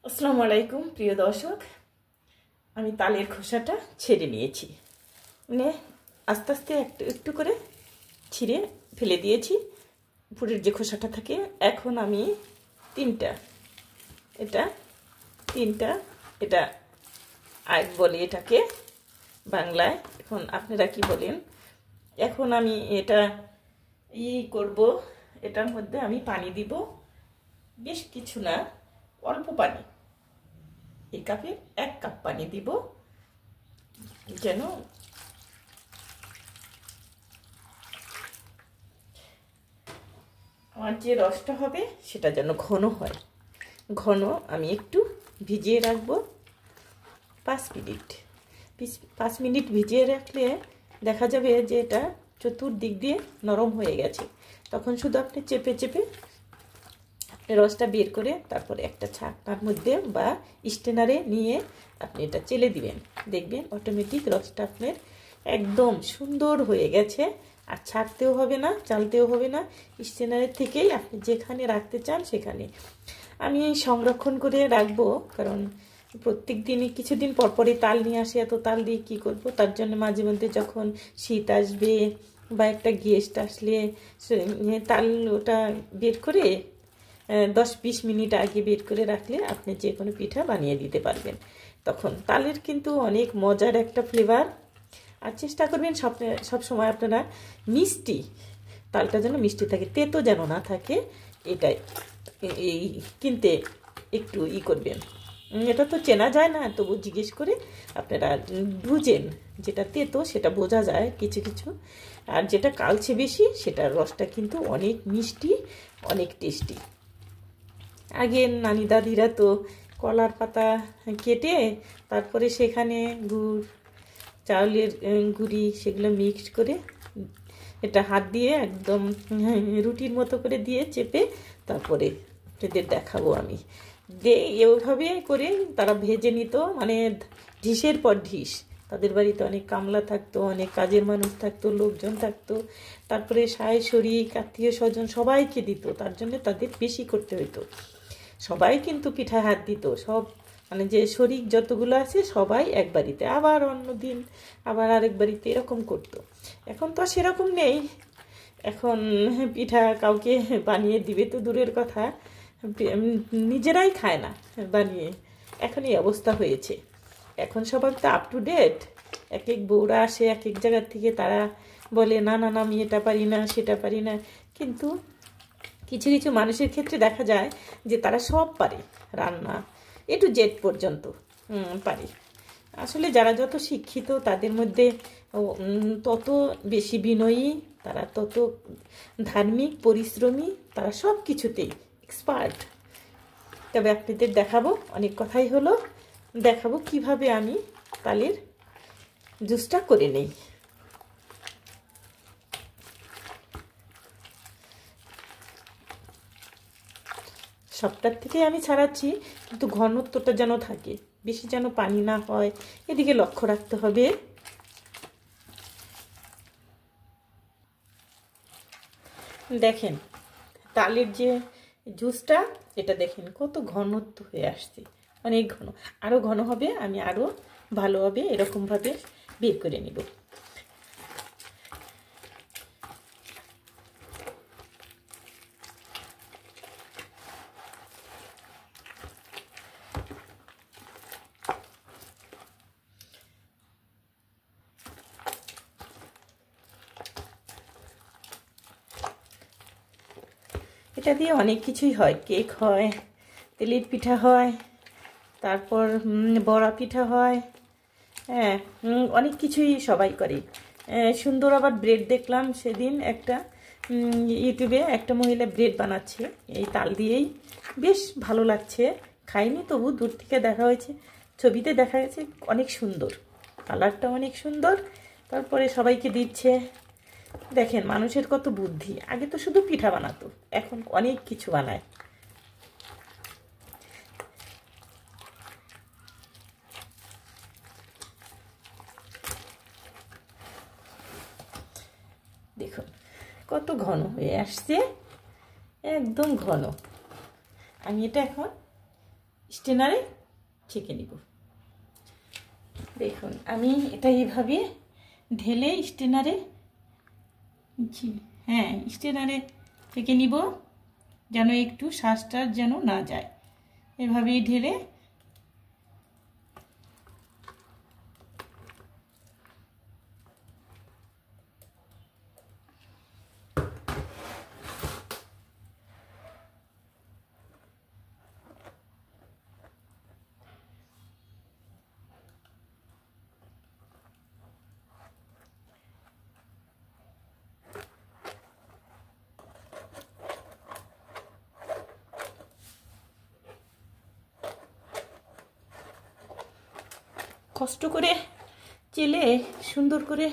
আসসালামু আলাইকুম প্রিয় দর্শক, আমি তালের খোসাটা ছেড়ে নিয়েছি। মানে আস্তে আস্তে একটু একটু করে ছিঁড়ে ফেলে দিয়েছি উপরের যে খোসাটা থাকে। এখন আমি তিনটা এটা আগ বলে এটাকে বাংলায়, এখন আপনারা কি বলেন। এখন আমি এটা করব, এটার মধ্যে আমি পানি দিব, বেশ কিছু না, অল্প পানি, এই কাপে 1 কাপ পানি দিব, যেন আমার যে রসটা হবে সেটা যেন ঘন হয়। ঘন আমি একটু ভিজিয়ে রাখবো 5 মিনিট। 5 মিনিট ভিজিয়ে রাখলে দেখা যাবে যে এটা চতুর্দিক দিয়ে নরম হয়ে গেছে। তখন শুধু আপনি চেপে চেপে রসটা বের করে তারপরে একটা ছাকনার মধ্যে বা স্টেনারে নিয়ে আপনি এটা চেলে দিবেন। দেখবেন অটোমেটিক রসটা আপনার একদম সুন্দর হয়ে গেছে, আর ছাড়তেও হবে না, চালতেও হবে না। স্টেনারের থেকেই আপনি যেখানে রাখতে চান সেখানে। আমি সংরক্ষণ করে রাখবো, কারণ প্রত্যেক দিনই কিছুদিন পরপরই তাল নিয়ে আসে, এত তাল দিয়ে কী করবো। তার জন্য মাঝে মধ্যে যখন শীত আসবে বা একটা গেস্ট আসলে তাল ওটা বের করে 10-20 মিনিট আগে বের করে রাখলে আপনি যে কোনো পিঠা বানিয়ে দিতে পারবেন। তখন তালের কিন্তু অনেক মজার একটা ফ্লেভার। আর চেষ্টা করবেন সব সময় আপনারা মিষ্টি, তালটা যেন মিষ্টি থাকে, তেতো যেন না থাকে। এটাই এই কিনতে একটু করবেন। এটা তো চেনা যায় না, তবু জিজ্ঞেস করে আপনারা বুঝেন। যেটা তেতো সেটা বোঝা যায় কিছু কিছু, আর যেটা কালচে বেশি সেটার রসটা কিন্তু অনেক মিষ্টি, অনেক টেস্টি। আগের নানি দাদিরা তো কলার পাতা কেটে তারপরে সেখানে গুড়, চাউলের গুঁড়ি সেগুলো মিক্সড করে এটা হাত দিয়ে একদম রুটির মতো করে দিয়ে চেপে তারপরে আপনাদের দেখাবো আমি। এভাবে করে তারা ভেজে নিত, মানে ঢিসের পর ঢিস। তাদের বাড়িতে অনেক কামলা থাকতো, অনেক কাজের মানুষ থাকতো, লোকজন থাকতো, তারপরে সায় শরিক আত্মীয় স্বজন সবাইকে দিত। তার জন্য তাদের বেশি করতে হইতো। সবাই কিন্তু পিঠা হাত দিত, সব মানে যে শরিক যতগুলো আছে সবাই এক বাড়িতে, আবার অন্য দিন আবার আরেক বাড়িতে এরকম করতো। এখন তো সেরকম নেই। এখন পিঠা কাউকে বানিয়ে দিবে তো দূরের কথা, নিজেরাই খায় না বানিয়ে। এখন এই অবস্থা হয়েছে। এখন সবাই তো আপ টু ডেট। এক এক বউরা আসে এক এক জায়গার থেকে, তারা বলে না না না আমি এটা পারি না সেটা পারি না। কিন্তু কিছু কিছু মানুষের ক্ষেত্রে দেখা যায় যে তারা সব পারে, রান্না এ টু জেড পর্যন্ত পারে। আসলে যারা যত শিক্ষিত তাদের মধ্যে তত বেশি বিনয়ী, তারা তত ধার্মিক, পরিশ্রমী, তারা সব কিছুতেই এক্সপার্ট। তবে আপনাদের দেখাবো, অনেক কথাই হলো, দেখাবো কিভাবে আমি তালের জুসটা করে নেই। সবটার থেকে আমি ছাড়াচ্ছি, কিন্তু ঘনত্বটা যেন থাকে, বেশি যেন পানি না হয়, এদিকে লক্ষ্য রাখতে হবে। দেখেন তালের যে জুসটা, এটা দেখেন কত ঘনত্ব হয়ে আসছে, অনেক ঘন। আরও ঘন হবে, আমি আরও ভালোভাবে এরকমভাবে বের করে নিব। এটা দিয়ে অনেক কিছুই হয়, কেক হয়, তেলের পিঠা হয়, তারপর বড়া পিঠা হয়, হ্যাঁ অনেক কিছুই সবাই করে। সুন্দর আবার ব্রেড দেখলাম সেদিন একটা ইউটিউবে, একটা মহিলা ব্রেড বানাচ্ছে এই তাল দিয়েই, বেশ ভালো লাগছে। খাইনি, তবু দূর থেকে দেখা হয়েছে, ছবিতে দেখা গেছে অনেক সুন্দর, কালারটা অনেক সুন্দর। তারপরে সবাইকে দিচ্ছে। দেখেন মানুষের কত বুদ্ধি, আগে তো শুধু পিঠা বানাতো, এখন অনেক কিছু বানায়। দেখুন কত ঘন হয়ে আসছে, একদম ঘন। আমি এটা এখন স্টেনারে ছেঁকে নিব। দেখুন আমি এটা এইভাবে ঢেলে স্টেনারে স্টেনারে ছেঁকে নিব, যেন একটু শ্বাসটা যেন না যায়। এভাবেই ঢেলে কষ্ট করে চেলে সুন্দর করে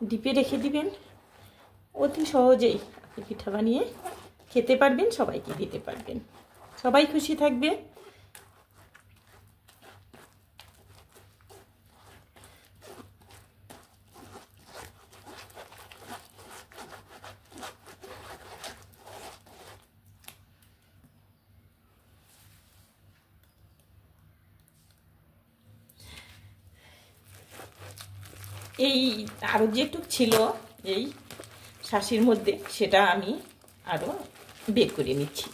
ডিপে রেখে দিবেন। অতি সহজেই আপনি পিঠা বানিয়ে খেতে পারবেন, সবাইকে দিতে পারবেন, সবাই খুশি থাকবে। এই আরও যেটুক ছিল এই শাঁসির মধ্যে, সেটা আমি আরও বের করে নিচ্ছি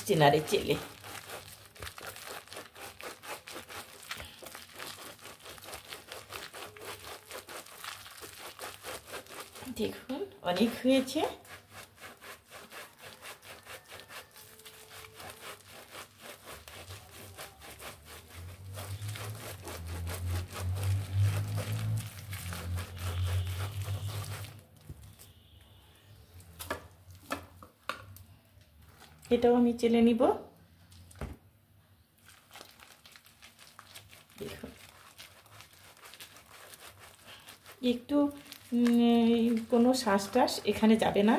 স্টেনারে চেলে। দেখুন অনেক হয়েছে। এটাও আমি চেলে নিব। দেখুন একটু কোনো শ্বাস টাস এখানে যাবে না।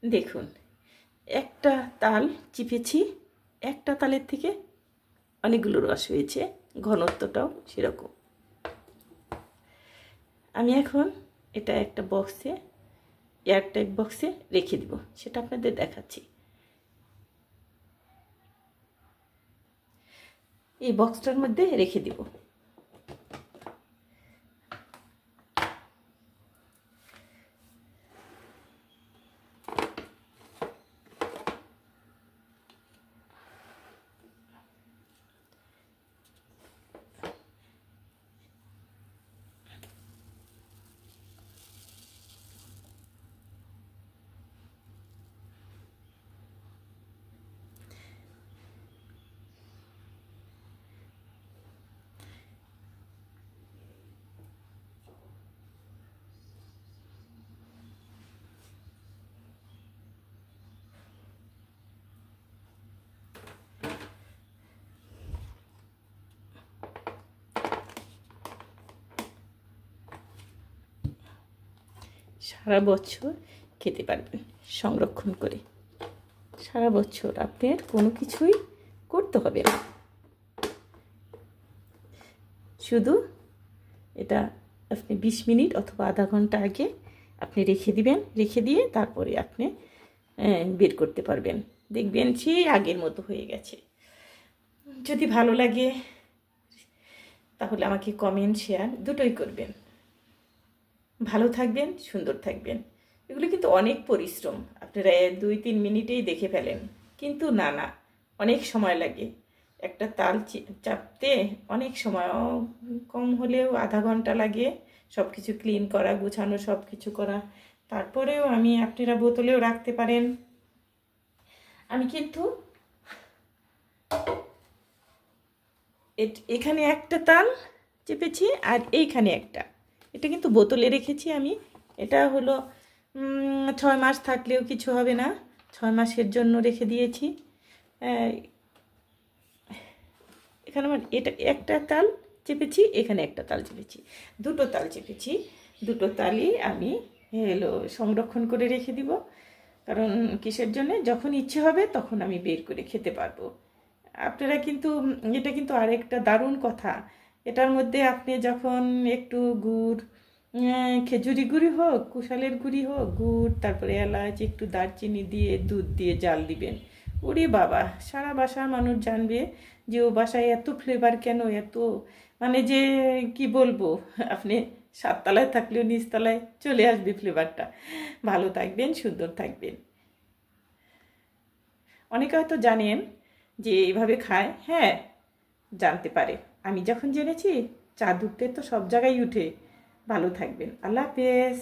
দেখুন একটা তাল চিপেছি, একটা তালের থেকে অনেকগুলো রস হয়েছে, ঘনত্বটাও সেরকম। আমি এখন এটা একটা বক্সে, এয়ারটাইট বক্সে রেখে দিব, সেটা আপনাদের দেখাচ্ছি। এই বক্সটার মধ্যে রেখে দিব। সারা বছর খেতে পারবেন সংরক্ষণ করে। সারা বছর আপনার কোনো কিছুই করতে হবে না, শুধু এটা আপনি 20 মিনিট অথবা আধা ঘন্টা আগে আপনি রেখে দিবেন। রেখে দিয়ে তারপরে আপনি বের করতে পারবেন, দেখবেন সেই আগের মতো হয়ে গেছে। যদি ভালো লাগে তাহলে আমাকে কমেন্ট শেয়ার দুটোই করবেন। ভালো থাকবেন, সুন্দর থাকবেন। এগুলো কিন্তু অনেক পরিশ্রম, আপনারা 2-3 মিনিটেই দেখে ফেলেন, কিন্তু না না, অনেক সময় লাগে। একটা তাল চাপতে অনেক সময়, কম হলেও আধা ঘন্টা লাগে সব কিছু ক্লিন করা, গুছানো, সব কিছু করা। তারপরেও আপনারা বোতলেও রাখতে পারেন। আমি কিন্তু এখানে একটা তাল চেপেছি আর এইখানে একটা, এটা কিন্তু বোতলে রেখেছি আমি। এটা হলো 6 মাস থাকলেও কিছু হবে না, 6 মাসের জন্য রেখে দিয়েছি। এখানে আমার এটা একটা তাল চেপেছি, এখানে একটা তাল চেপেছি, দুটো তাল চেপেছি। দুটো তালই আমি সংরক্ষণ করে রেখে দিব। কারণ কিসের জন্যে, যখন ইচ্ছে হবে তখন আমি বের করে খেতে পারবো। আপনারা কিন্তু এটা কিন্তু আরেকটা দারুণ কথা, এটার মধ্যে আপনি যখন একটু গুড়, খেজুরি গুড়ি হোক, কুশালের গুড়ি হোক, গুড়, তারপরে এলাচ, একটু দারচিনি দিয়ে দুধ দিয়ে জাল দিবেন। ওরে বাবা, সারা বাসার মানুষ জানবে যে ও বাসায় এত ফ্লেভার কেন, এত মানে যে কি বলবো, আপনি 7 তলায় থাকলেও নিচতলায় চলে আসবে ফ্লেভারটা। ভালো থাকবেন, সুন্দর থাকবেন। অনেকে হয়তো জানেন যে এইভাবে খায়, হ্যাঁ জানতে পারে। আমি যখন জেনেছি, চা দুধতে তো সব জায়গায় উঠে। ভালো থাকবেন, আল্লাহ হাফেজ।